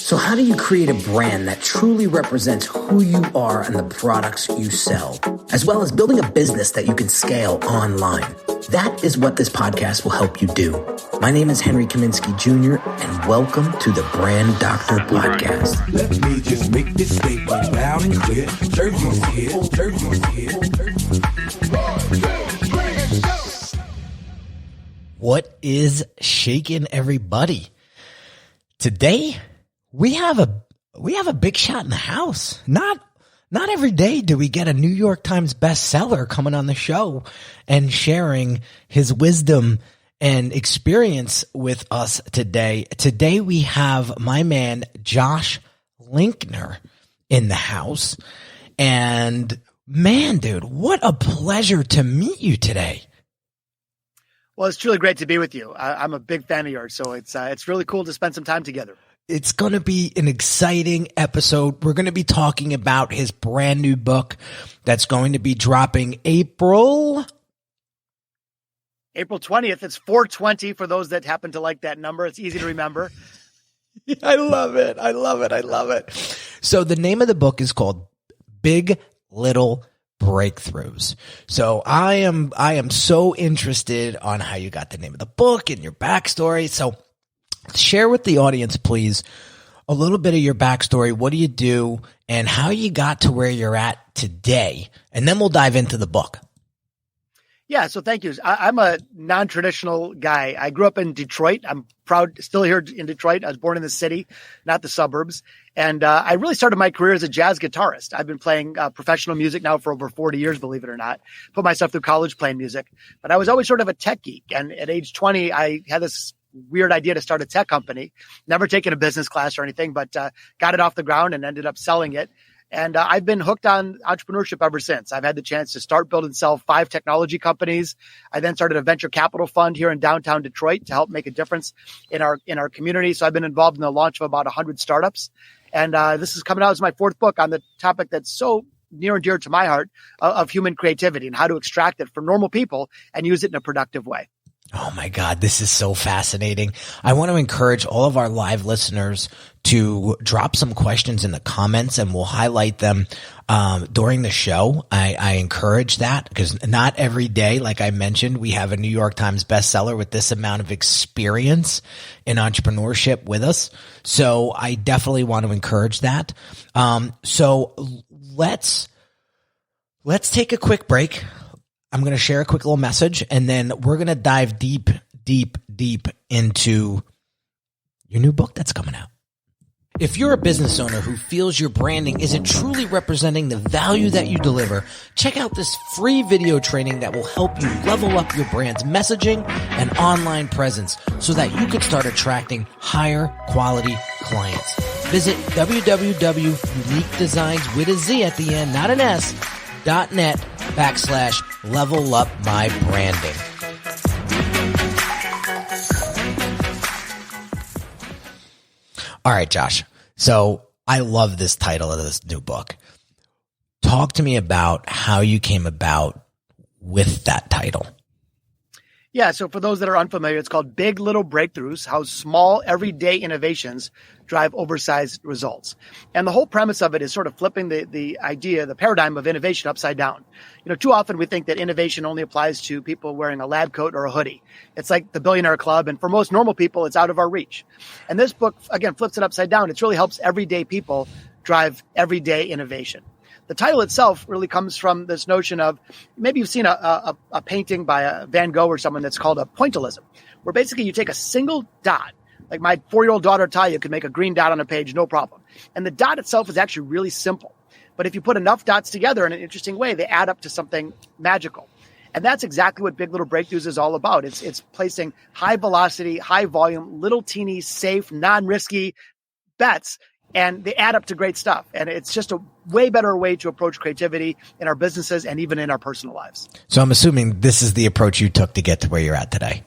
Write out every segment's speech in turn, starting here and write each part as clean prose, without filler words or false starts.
So how do you create a brand that truly represents who you are and the products you sell, as well as building a business that you can scale online? That is what this podcast will help you do. My name is Henry Kaminski Jr., and welcome to the Brand Doctor Podcast. Let me just make this statement loud and clear. Jersey's here, Jersey's here. What is shaking, everybody? Today, we have a big shot in the house. Not every day do we get a New York Times bestseller coming on the show and sharing his wisdom and experience with us today. Today we have my man Josh Linkner in the house. And man, dude, what a pleasure to meet you today. Well, it's truly great to be with you. I'm a big fan of yours, so it's really cool to spend some time together. It's going to be an exciting episode. We're going to be talking about his brand new book that's going to be dropping April 20th. It's 4/20 for those that happen to like that number. It's easy to remember. I love it. I love it. I love it. So the name of the book is called Big Little Breakthroughs. So I am so interested on how you got the name of the book and your backstory. So share with the audience, please, a little bit of your backstory. What do you do and how you got to where you're at today? And then we'll dive into the book. Yeah, so thank you. I'm a non-traditional guy. I grew up in Detroit. I'm proud, still here in Detroit. I was born in the city, not the suburbs. And I really started my career as a jazz guitarist. I've been playing professional music now for over 40 years, believe it or not. Put myself through college playing music. But I was always sort of a tech geek. And at age 20, I had this weird idea to start a tech company. Never taken a business class or anything, but got it off the ground and ended up selling it. And I've been hooked on entrepreneurship ever since. I've had the chance to start, build, and sell 5 technology companies. I then started a venture capital fund here in downtown Detroit to help make a difference in our community. So I've been involved in the launch of about 100 startups. And this is coming out as my 4th book on the topic that's so near and dear to my heart of human creativity and how to extract it from normal people and use it in a productive way. Oh my God, this is so fascinating. I want to encourage all of our live listeners to drop some questions in the comments and we'll highlight them during the show. I encourage that because not every day, like I mentioned, we have a New York Times bestseller with this amount of experience in entrepreneurship with us. So I definitely want to encourage that. So let's take a quick break. I'm going to share a quick little message and then we're going to dive deep into your new book that's coming out. If you're a business owner who feels your branding isn't truly representing the value that you deliver, check out this free video training that will help you level up your brand's messaging and online presence so that you can start attracting higher quality clients. Visit www.uniquedesigns with a Z at the end, not an S, .net/level up my branding. All right, Josh. So I love this title of this new book. Talk to me about how you came about with that title. Yeah, so for those that are unfamiliar, it's called Big Little Breakthroughs, how small everyday innovations drive oversized results. And the whole premise of it is sort of flipping the idea, the paradigm of innovation upside down. You know, too often we think that innovation only applies to people wearing a lab coat or a hoodie. It's like the billionaire club. And for most normal people, it's out of our reach. And this book, again, flips it upside down. It really helps everyday people drive everyday innovation. The title itself really comes from this notion of maybe you've seen a painting by a Van Gogh or someone that's called a pointillism, where basically you take a single dot. Like my 4-year-old daughter, Talia, could make a green dot on a page, no problem. And the dot itself is actually really simple. But if you put enough dots together in an interesting way, they add up to something magical. And that's exactly what Big Little Breakthroughs is all about. It's placing high velocity, high volume, little teeny, safe, non-risky bets, and they add up to great stuff. And it's just a way better way to approach creativity in our businesses and even in our personal lives. So I'm assuming this is the approach you took to get to where you're at today.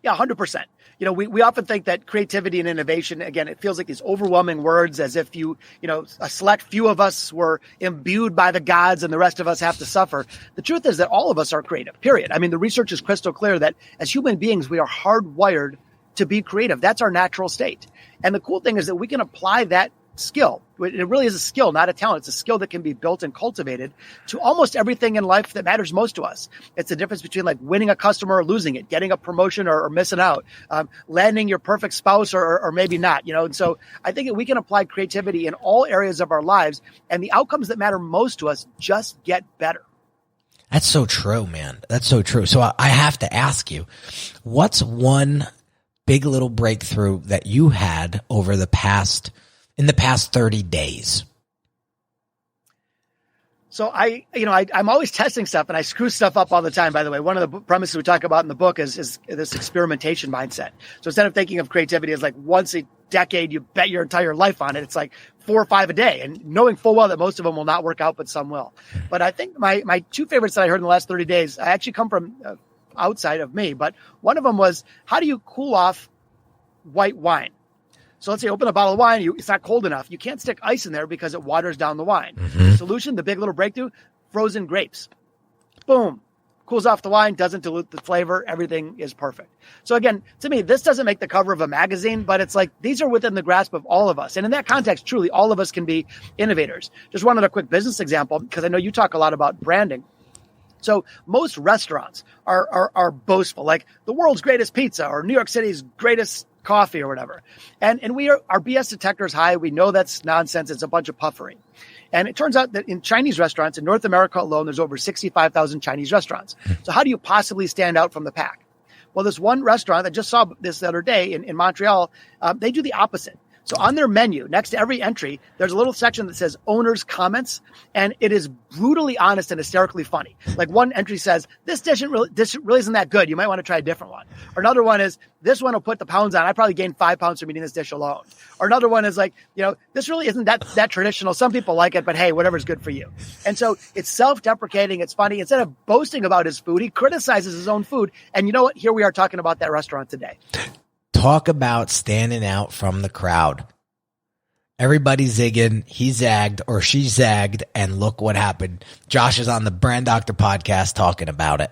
Yeah, 100%. You know, we often think that creativity and innovation, again, it feels like these overwhelming words as if a select few of us were imbued by the gods and the rest of us have to suffer. The truth is that all of us are creative, period. I mean, the research is crystal clear that as human beings, we are hardwired to be creative. That's our natural state. And the cool thing is that we can apply that skill. It really is a skill, not a talent. It's a skill that can be built and cultivated to almost everything in life that matters most to us. It's the difference between like winning a customer or losing it, getting a promotion or missing out, landing your perfect spouse or maybe not, And so I think that we can apply creativity in all areas of our lives, and the outcomes that matter most to us just get better. That's so true, man. That's so true. So I have to ask you, what's one big little breakthrough that you had in the past 30 days? So I'm always testing stuff, and I screw stuff up all the time, by the way. One of the premises we talk about in the book is this experimentation mindset. So instead of thinking of creativity as like once a decade, you bet your entire life on it, it's like 4 or 5 a day, and knowing full well that most of them will not work out, but some will. But I think my two favorites that I heard in the last 30 days, I actually come from outside of me, but one of them was, how do you cool off white wine? So let's say you open a bottle of wine, it's not cold enough. You can't stick ice in there because it waters down the wine. The solution, the big little breakthrough, frozen grapes. Boom. Cools off the wine, doesn't dilute the flavor. Everything is perfect. So again, to me, this doesn't make the cover of a magazine, but it's like these are within the grasp of all of us. And in that context, truly, all of us can be innovators. Just one other quick business example, because I know you talk a lot about branding. So most restaurants are boastful, like the world's greatest pizza or New York City's greatest coffee or whatever. And our BS detector is high. We know that's nonsense. It's a bunch of puffery. And it turns out that in Chinese restaurants in North America alone, there's over 65,000 Chinese restaurants. So how do you possibly stand out from the pack? Well, this one restaurant, I just saw this the other day in Montreal, they do the opposite. So on their menu, next to every entry, there's a little section that says owner's comments, and it is brutally honest and hysterically funny. Like one entry says, this dish really isn't that good. You might want to try a different one. Or another one is, this one will put the pounds on. I probably gained 5 pounds from eating this dish alone. Or another one is like, this really isn't that traditional. Some people like it, but hey, whatever's good for you. And so it's self-deprecating. It's funny. Instead of boasting about his food, he criticizes his own food. And you know what? Here we are talking about that restaurant today. Talk about standing out from the crowd. Everybody zigging, he zagged or she zagged, and look what happened. Josh is on the Brand Doctor podcast talking about it.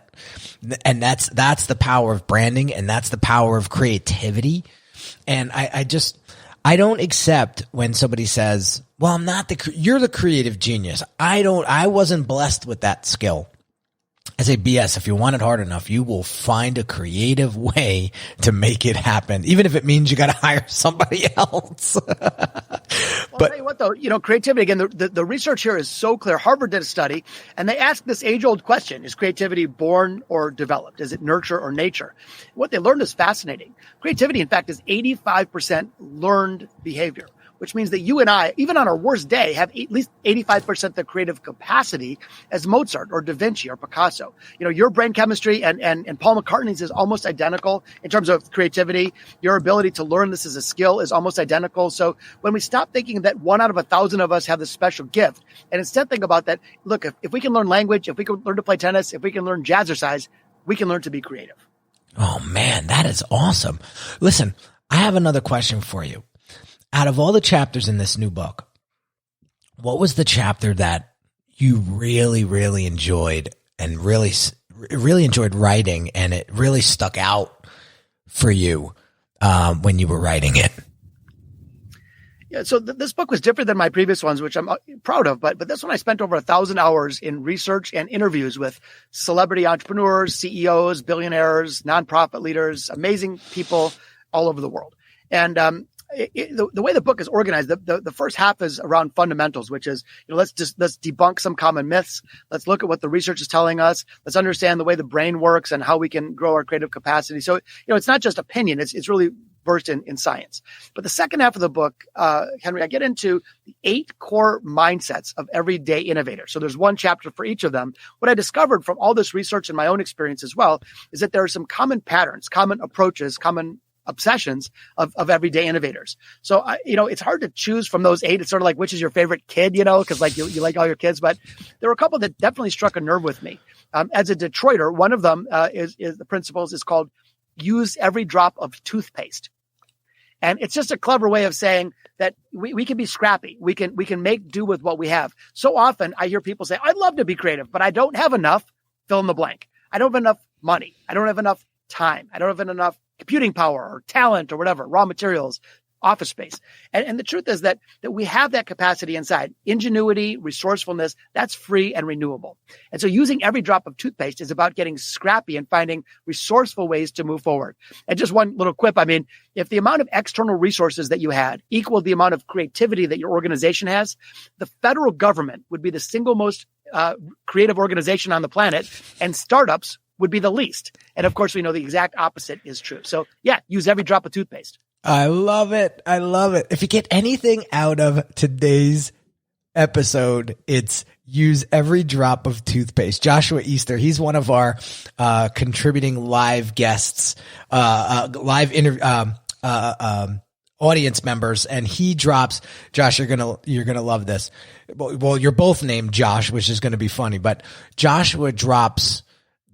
And that's the power of branding, and that's the power of creativity. And I don't accept when somebody says, well, you're the creative genius. I wasn't blessed with that skill. I say BS. If you want it hard enough, you will find a creative way to make it happen, even if it means you got to hire somebody else. I'll tell you what, though, creativity, again, the research here is so clear. Harvard did a study, and they asked this age-old question: is creativity born or developed? Is it nurture or nature? What they learned is fascinating. Creativity, in fact, is 85% learned behavior, which means that you and I, even on our worst day, have at least 85% the creative capacity as Mozart or Da Vinci or Picasso. Your brain chemistry and Paul McCartney's is almost identical in terms of creativity. Your ability to learn this as a skill is almost identical. So when we stop thinking that 1 out of 1,000 of us have this special gift, and instead think about that, look, if we can learn language, if we can learn to play tennis, if we can learn jazzercise, we can learn to be creative. Oh man, that is awesome. Listen, I have another question for you. Out of all the chapters in this new book, what was the chapter that you really, really enjoyed and really enjoyed writing, and it really stuck out for you when you were writing it? Yeah, so this book was different than my previous ones, which I'm proud of. But this one, I spent over 1,000 hours in research and interviews with celebrity entrepreneurs, CEOs, billionaires, nonprofit leaders, amazing people all over the world. And the way the book is organized, the first half is around fundamentals, which is, let's debunk some common myths. Let's look at what the research is telling us. Let's understand the way the brain works and how we can grow our creative capacity. So, it's not just opinion. It's really versed in science. But the second half of the book, Henry, I get into the 8 core mindsets of everyday innovators. So there's one chapter for each of them. What I discovered from all this research and my own experience as well is that there are some common patterns, common approaches, common obsessions of everyday innovators. So, it's hard to choose from those 8. It's sort of like, which is your favorite kid, because like you like all your kids, but there were a couple that definitely struck a nerve with me. As a Detroiter, one of them is the principles is called use every drop of toothpaste. And it's just a clever way of saying that we can be scrappy. We can make do with what we have. So often I hear people say, I'd love to be creative, but I don't have enough, fill in the blank. I don't have enough money. I don't have enough time. I don't have enough computing power or talent or whatever, raw materials, office space. And the truth is that we have that capacity inside. Ingenuity, resourcefulness, that's free and renewable. And so using every drop of toothpaste is about getting scrappy and finding resourceful ways to move forward. And just one little quip. I mean, if the amount of external resources that you had equaled the amount of creativity that your organization has, the federal government would be the single most creative organization on the planet, and startups would be the least. And of course, we know the exact opposite is true. So yeah, use every drop of toothpaste. I love it. I love it. If you get anything out of today's episode, it's use every drop of toothpaste. Joshua Easter, he's one of our contributing live guests, audience members, and he drops, Josh, you're gonna love this. Well, you're both named Josh, which is gonna be funny, but Joshua drops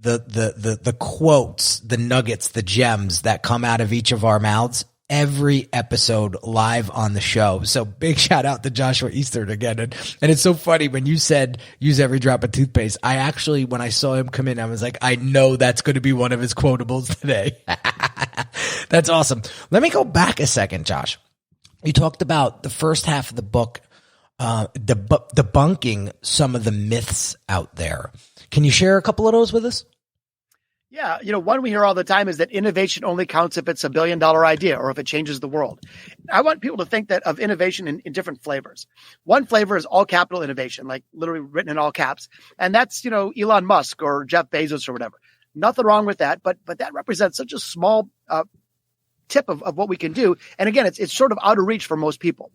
the quotes, the nuggets, the gems that come out of each of our mouths every episode live on the show. So big shout out to Joshua Easter again. And it's so funny when you said use every drop of toothpaste. I actually, when I saw him come in, I was like, I know that's going to be one of his quotables today. That's awesome. Let me go back a second, Josh. You talked about the first half of the book, debunking some of the myths out there. Can you share a couple of those with us? Yeah. One we hear all the time is that innovation only counts if it's $1 billion idea or if it changes the world. I want people to think that of innovation in different flavors. One flavor is all capital innovation, like literally written in all caps. And that's, Elon Musk or Jeff Bezos or whatever. Nothing wrong with that. But that represents such a small tip of what we can do. And again, it's sort of out of reach for most people.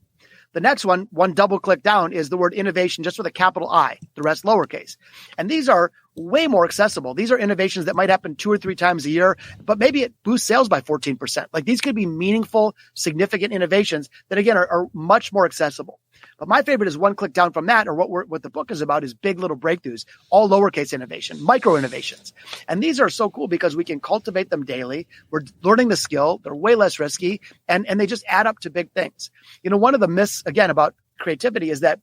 The next one double click down, is the word innovation just with a capital I, the rest lowercase. And these are way more accessible. These are innovations that might happen 2 or 3 times a year, but maybe it boosts sales by 14%. Like these could be meaningful, significant innovations that again are much more accessible. But my favorite is one click down from that, or what the book is about is big little breakthroughs, all lowercase innovation, micro innovations. And these are so cool because we can cultivate them daily. We're learning the skill. They're way less risky, and they just add up to big things. One of the myths again about creativity is that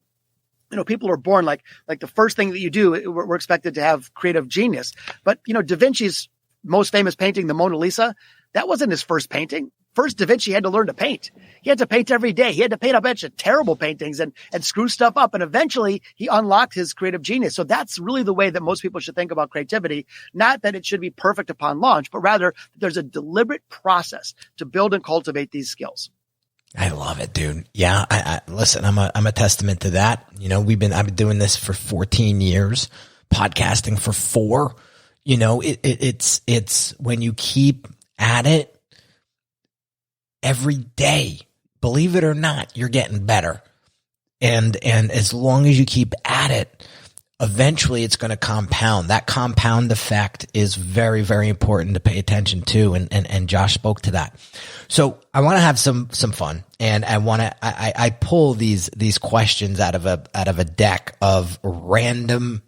people are born like the first thing that you do, we're expected to have creative genius. But, Da Vinci's most famous painting, the Mona Lisa, that wasn't his first painting. First, Da Vinci had to learn to paint. He had to paint every day. He had to paint a bunch of terrible paintings and screw stuff up. And eventually he unlocked his creative genius. So that's really the way that most people should think about creativity. Not that it should be perfect upon launch, but rather there's a deliberate process to build and cultivate these skills. I love it, dude. Yeah. I listen, I'm a testament to that. I've been doing this for 14 years, podcasting for 4. It's when you keep at it every day, believe it or not, you're getting better. And as long as you keep at it, eventually it's going to compound. That compound effect is very, very important to pay attention to. And Josh spoke to that. So I want to have some fun, and I pull these questions out of a deck of random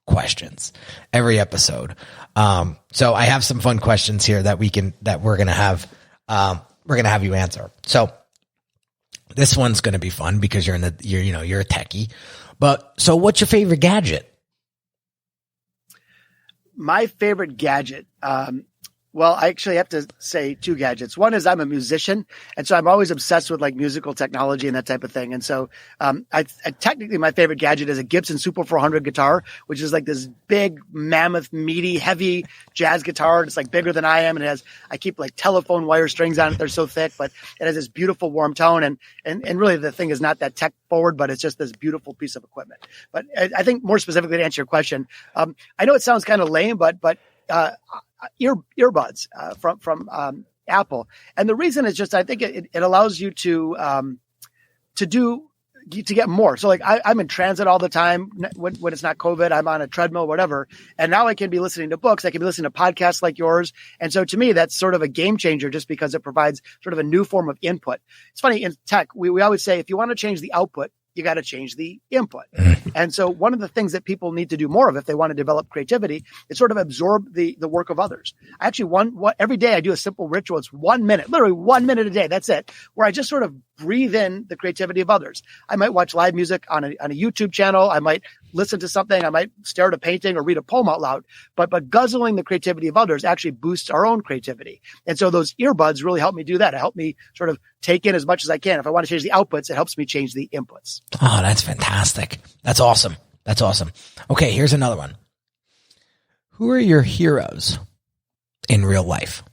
questions every episode. So I have some fun questions here that we're going to have you answer. So this one's going to be fun because you're a techie. But so what's your favorite gadget? My favorite gadget. Well, I actually have to say 2 gadgets. One is I'm a musician, and so I'm always obsessed with like musical technology and that type of thing. And so I technically my favorite gadget is a Gibson Super 400 guitar, which is like this big, mammoth, meaty, heavy jazz guitar. It's like bigger than I am, and I keep like telephone wire strings on it. They're so thick, but it has this beautiful warm tone. And really the thing is not that tech forward, but it's just this beautiful piece of equipment. But I think more specifically to answer your question, I know it sounds kind of lame, but earbuds from Apple, and the reason is just I think it allows you to get more. So like I'm in transit all the time when it's not COVID. I'm on a treadmill, whatever, and now I can be listening to books. I can be listening to podcasts like yours, and so to me that's sort of a game changer just because it provides sort of a new form of input. It's funny in tech we always say if you want to change the output, you got to change the input. And so one of the things that people need to do more of if they want to develop creativity is sort of absorb the work of others. I actually every day I do a simple ritual. It's 1 minute, literally 1 minute a day. That's it. Where I just sort of breathe in the creativity of others. I might watch live music on a YouTube channel. I might listen to something. I might stare at a painting or read a poem out loud, but guzzling the creativity of others actually boosts our own creativity. And so those earbuds really help me do that. It help me sort of take in as much as I can. If I want to change the outputs, it helps me change the inputs. Oh, that's fantastic. That's awesome. That's awesome. Okay, here's another one. Who are your heroes in real life?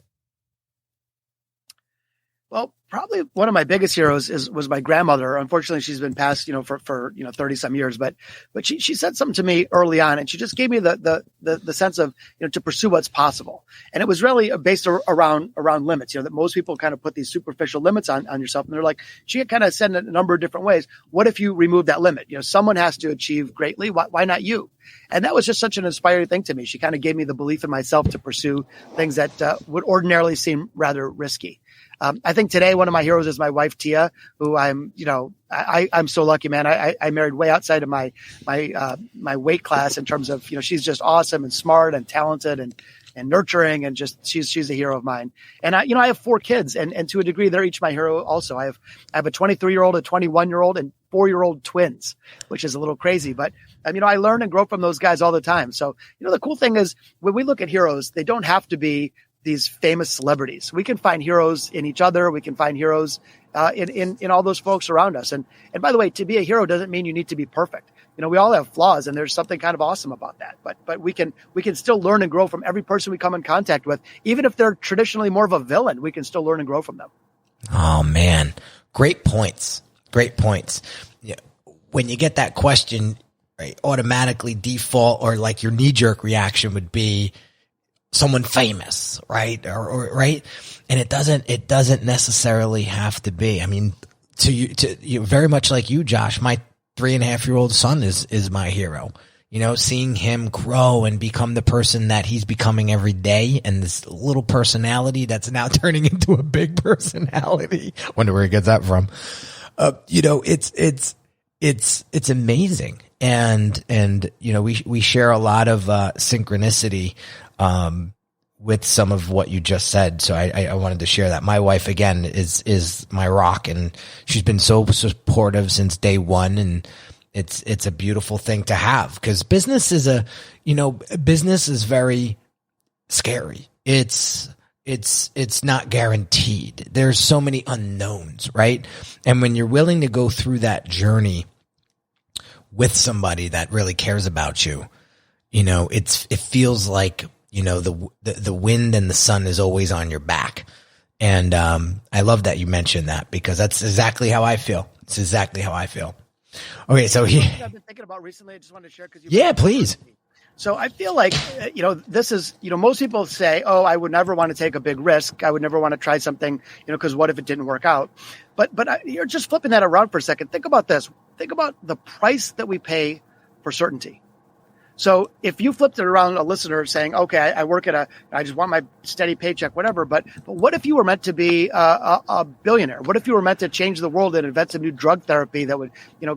Well, probably one of my biggest heroes was my grandmother. Unfortunately, she's been passed, for 30 some years, but she said something to me early on, and she just gave me the sense of, to pursue what's possible. And it was really based around limits, that most people kind of put these superficial limits on yourself. And they're like, she kind of said in a number of different ways, what if you remove that limit? Someone has to achieve greatly. Why not you? And that was just such an inspiring thing to me. She kind of gave me the belief in myself to pursue things that would ordinarily seem rather risky. I think today one of my heroes is my wife, Tia, who I'm so lucky, man. I married way outside of my weight class in terms of, she's just awesome and smart and talented and nurturing, and just she's a hero of mine. And I have 4 kids, and to a degree they're each my hero also. I have a 23-year-old, a 21-year-old, and 4-year-old twins, which is a little crazy, but I learn and grow from those guys all the time. So, the cool thing is when we look at heroes, they don't have to be these famous celebrities. We can find heroes in each other. We can find heroes in all those folks around us. And by the way, to be a hero doesn't mean you need to be perfect. We all have flaws, and there's something kind of awesome about that. But we can still learn and grow from every person we come in contact with, even if they're traditionally more of a villain. We can still learn and grow from them. Oh man, great points. Great points. Yeah. When you get that question, right, automatically default or like your knee-jerk reaction would be someone famous, right? Or right. And it doesn't necessarily have to be. To you, very much like you, Josh, my 3.5-year-old son is my hero. Seeing him grow and become the person that he's becoming every day, and this little personality that's now turning into a big personality. Wonder where he gets that from. It's amazing. And we share a lot of synchronicity with some of what you just said. So I wanted to share that. My wife, again, is my rock, and she's been so supportive since day one. And it's a beautiful thing to have, because business is very scary. It's not guaranteed. There's so many unknowns, right? And when you're willing to go through that journey with somebody that really cares about you, it feels like, the wind and the sun is always on your back. And I love that you mentioned that, because that's exactly how I feel. It's exactly how I feel. Okay, so I've been thinking about recently, I just wanted to share, because yeah, please. So I feel like, this is, most people say, oh, I would never want to take a big risk. I would never want to try something, because what if it didn't work out? But you're just flipping that around for a second. Think about this. Think about the price that we pay for certainty. So if you flipped it around, a listener saying, okay, I work I just want my steady paycheck, whatever. But what if you were meant to be a billionaire? What if you were meant to change the world and invent some new drug therapy that would,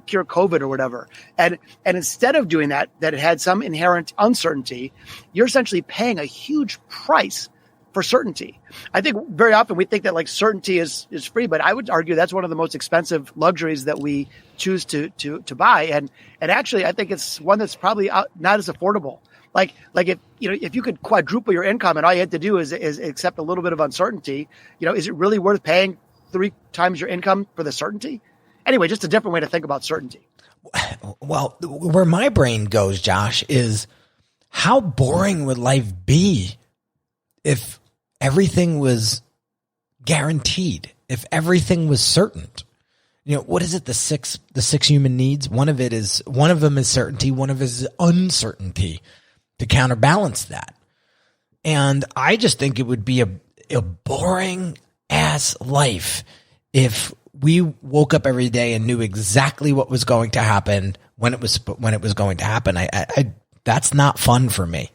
cure COVID or whatever? And instead of doing that it had some inherent uncertainty, you're essentially paying a huge price for certainty. I think very often we think that like certainty is free, but I would argue that's one of the most expensive luxuries that we choose to buy. And actually, I think it's one that's probably not as affordable. Like if you could quadruple your income and all you had to do is accept a little bit of uncertainty, is it really worth paying 3 times your income for the certainty? Anyway, just a different way to think about certainty. Well, where my brain goes, Josh, is how boring would life be if everything was guaranteed, if everything was certain? What is it? The six human needs. One of them is certainty. One of it is uncertainty to counterbalance that. And I just think it would be a boring ass life if we woke up every day and knew exactly what was going to happen when it was going to happen. I that's not fun for me.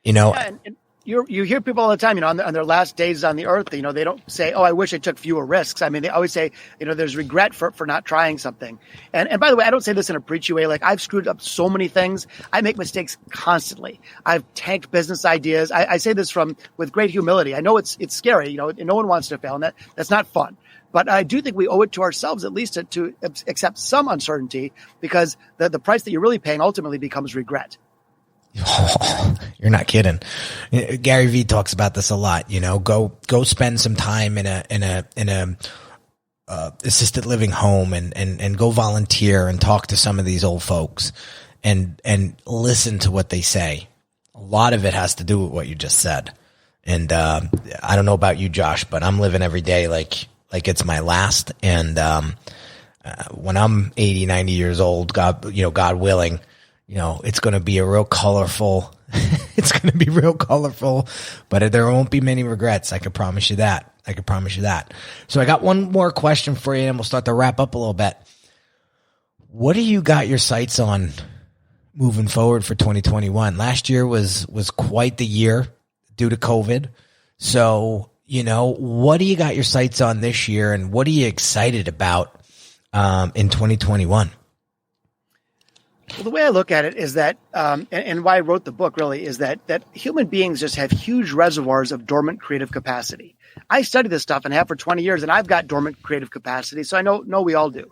Yeah, and you hear people all the time, on their last days on the earth, they don't say, oh, I wish I took fewer risks. They always say, there's regret for not trying something. And by the way, I don't say this in a preachy way. Like, I've screwed up so many things. I make mistakes constantly. I've tanked business ideas. I say this with great humility. I know it's scary, and no one wants to fail, and that's not fun. But I do think we owe it to ourselves at least to accept some uncertainty, because the price that you're really paying ultimately becomes regret. Oh, you're not kidding. Gary Vee talks about this a lot. Go spend some time in a assisted living home and go volunteer and talk to some of these old folks and listen to what they say. A lot of it has to do with what you just said. And I don't know about you, Josh, but I'm living every day like it's my last. And when I'm 80, 90 years old, God willing, it's going to be a real colorful, but there won't be many regrets. I can promise you that. So I got one more question for you and we'll start to wrap up a little bit. What do you got your sights on moving forward for 2021? Last year was quite the year due to COVID. So, what do you got your sights on this year and what are you excited about in 2021? Well, the way I look at it is that, and why I wrote the book really is that human beings just have huge reservoirs of dormant creative capacity. I study this stuff and have for 20 years, and I've got dormant creative capacity. So I know we all do.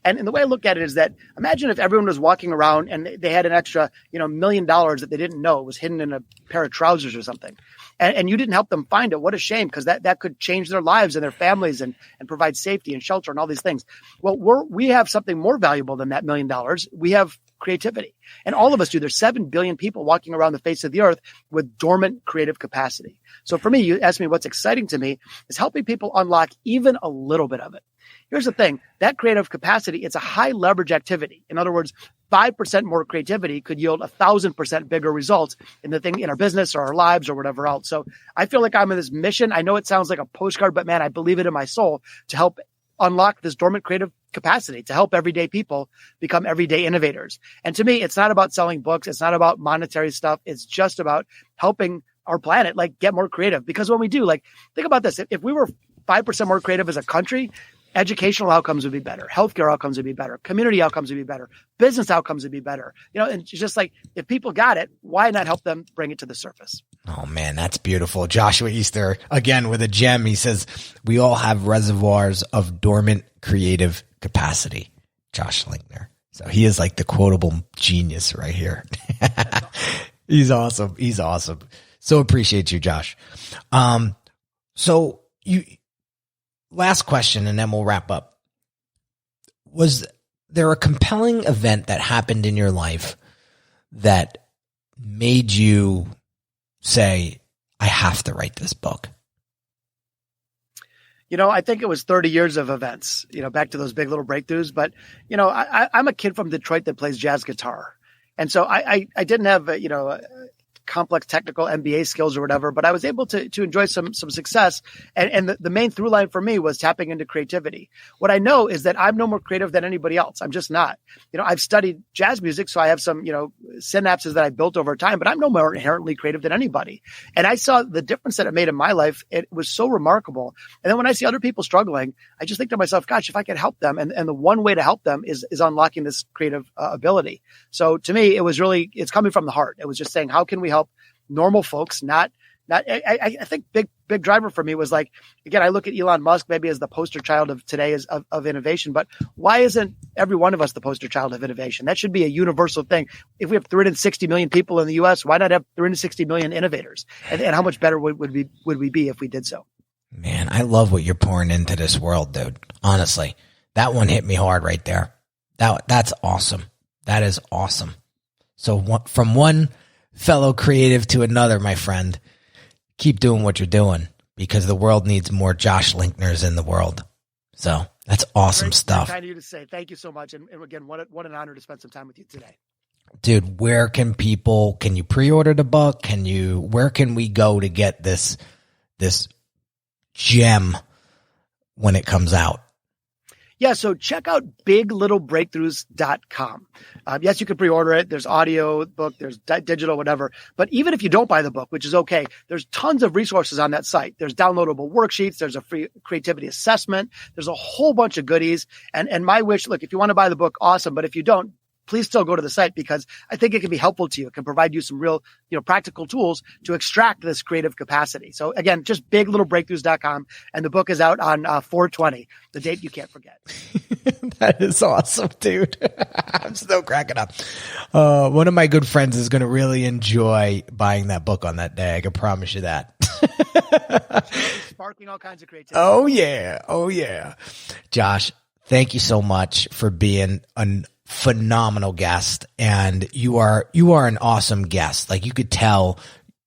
And the way I look at it is that imagine if everyone was walking around and they had an extra, $1 million that they didn't know was hidden in a pair of trousers or something. And you didn't help them find it. What a shame, because that could change their lives and their families and provide safety and shelter and all these things. Well, we have something more valuable than that $1 million. We have creativity. And all of us do. There's 7 billion people walking around the face of the earth with dormant creative capacity. So for me, you asked me what's exciting to me is helping people unlock even a little bit of it. Here's the thing, that creative capacity, it's a high leverage activity. In other words, 5% more creativity could yield 1,000% bigger results in our business or our lives or whatever else. So I feel like I'm in this mission. I know it sounds like a postcard, but man, I believe it in my soul to help unlock this dormant creative capacity, to help everyday people become everyday innovators. And to me, it's not about selling books. It's not about monetary stuff. It's just about helping our planet, get more creative. Because when we do, think about this. If we were 5% more creative as a country, educational outcomes would be better. Healthcare outcomes would be better. Community outcomes would be better. Business outcomes would be better. And it's just if people got it, why not help them bring it to the surface? Oh man, that's beautiful. Joshua Easter, again, with a gem. He says, we all have reservoirs of dormant creative capacity. Josh Linkner. So he is like the quotable genius right here. He's awesome. So appreciate you, Josh. Last question, and then we'll wrap up. Was there a compelling event that happened in your life that made you say, I have to write this book? I think it was 30 years of events, back to those big little breakthroughs. But, I'm a kid from Detroit that plays jazz guitar. And so I didn't have, complex technical MBA skills or whatever, but I was able to enjoy some success. And the main through line for me was tapping into creativity. What I know is that I'm no more creative than anybody else. I'm just not. I've studied jazz music, so I have some, synapses that I built over time, but I'm no more inherently creative than anybody. And I saw the difference that it made in my life. It was so remarkable. And then when I see other people struggling, I just think to myself, gosh, if I could help them. And the one way to help them is unlocking this creative ability. So to me, it's coming from the heart. It was just saying, how can we help normal folks? I think big driver for me was again, I look at Elon Musk maybe as the poster child of today of innovation, but why isn't every one of us the poster child of innovation? That should be a universal thing. If we have 360 million people in the US, why not have 360 million innovators? And how much better would we be if we did so? Man, I love what you're pouring into this world, dude. Honestly, that one hit me hard right there. That's awesome. That is awesome. So from one fellow creative to another, my friend, keep doing what you're doing because the world needs more Josh Linkners in the world. So that's awesome stuff. Very kind of you to say. Thank you so much. And again, what an honor to spend some time with you today. Dude, can you pre-order the book? Where can we go to get this gem when it comes out? Yeah, so check out biglittlebreakthroughs.com. Yes, you can pre-order it. There's audio book, there's digital, whatever. But even if you don't buy the book, which is okay, there's tons of resources on that site. There's downloadable worksheets. There's a free creativity assessment. There's a whole bunch of goodies. And my wish, look, if you want to buy the book, awesome. But if you don't, please still go to the site because I think it can be helpful to you. It can provide you some real, practical tools to extract this creative capacity. So again, just biglittlebreakthroughs.com, and the book is out on 4/20, the date you can't forget. That is awesome, dude. I'm still cracking up. One of my good friends is going to really enjoy buying that book on that day. I can promise you that. Sparking all kinds of creativity. Oh yeah. Josh, thank you so much for being a phenomenal guest. And you are an awesome guest. Like, you could tell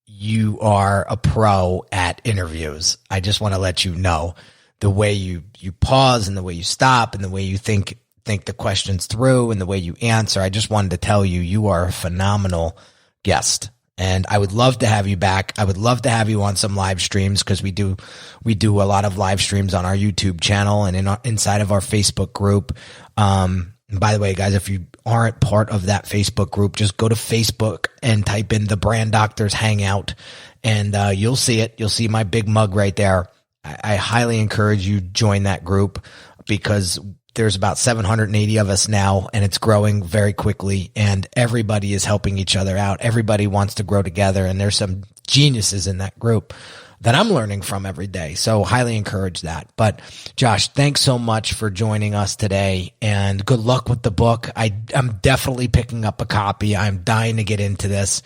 you are a pro at interviews. I just want to let you know the way you pause and the way you stop and the way you think the questions through and the way you answer. I just wanted to tell you, you are a phenomenal guest. And I would love to have you back. I would love to have you on some live streams, because we do a lot of live streams on our YouTube channel and inside of our Facebook group. And by the way, guys, if you aren't part of that Facebook group, just go to Facebook and type in the Brand Doctors Hangout, and you'll see it. You'll see my big mug right there. I highly encourage you join that group, because there's about 780 of us now, and it's growing very quickly, and everybody is helping each other out. Everybody wants to grow together, and there's some geniuses in that group that I'm learning from every day. So highly encourage that. But Josh, thanks so much for joining us today, and good luck with the book. I'm definitely picking up a copy. I'm dying to get into this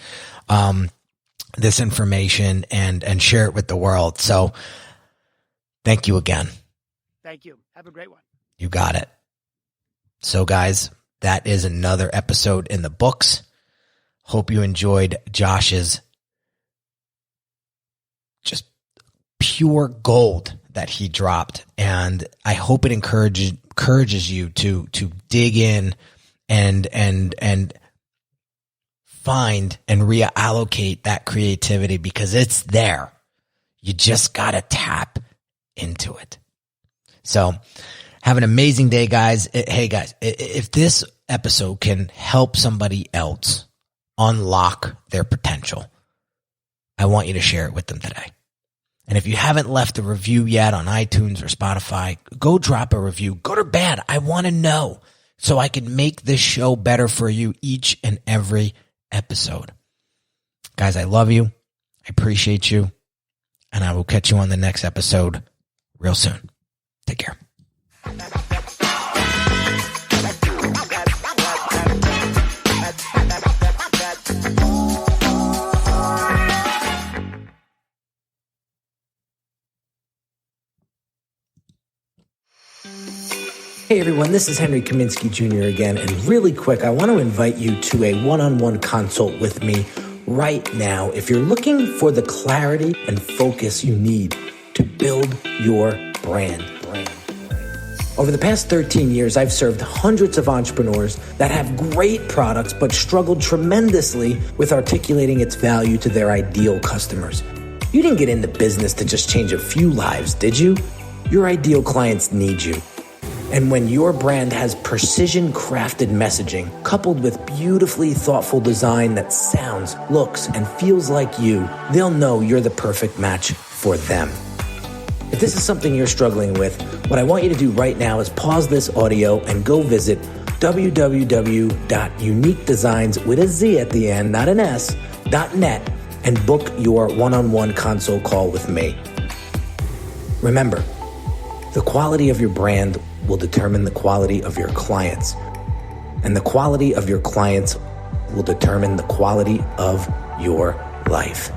information and share it with the world. So thank you again. Thank you. Have a great one. You got it. So guys, that is another episode in the books. Hope you enjoyed Josh's just pure gold that he dropped. And I hope it encourages you to dig in and find and reallocate that creativity, because it's there. You just got to tap into it. So have an amazing day, guys. Hey, guys, if this episode can help somebody else unlock their potential, I want you to share it with them today. And if you haven't left a review yet on iTunes or Spotify, go drop a review, good or bad. I want to know, so I can make this show better for you each and every episode. Guys, I love you. I appreciate you. And I will catch you on the next episode real soon. Take care. Hey everyone, this is Henry Kaminski Jr. again, and really quick, I want to invite you to a one-on-one consult with me right now if you're looking for the clarity and focus you need to build your brand. Over the past 13 years, I've served hundreds of entrepreneurs that have great products but struggled tremendously with articulating its value to their ideal customers. You didn't get into business to just change a few lives, did you? Your ideal clients need you. And when your brand has precision-crafted messaging coupled with beautifully thoughtful design that sounds, looks, and feels like you, they'll know you're the perfect match for them. If this is something you're struggling with, what I want you to do right now is pause this audio and go visit www.uniquedesigns with a Z at the end, not an S, .net, and book your one-on-one consult call with me. Remember, the quality of your brand will determine the quality of your clients, and the quality of your clients will determine the quality of your life.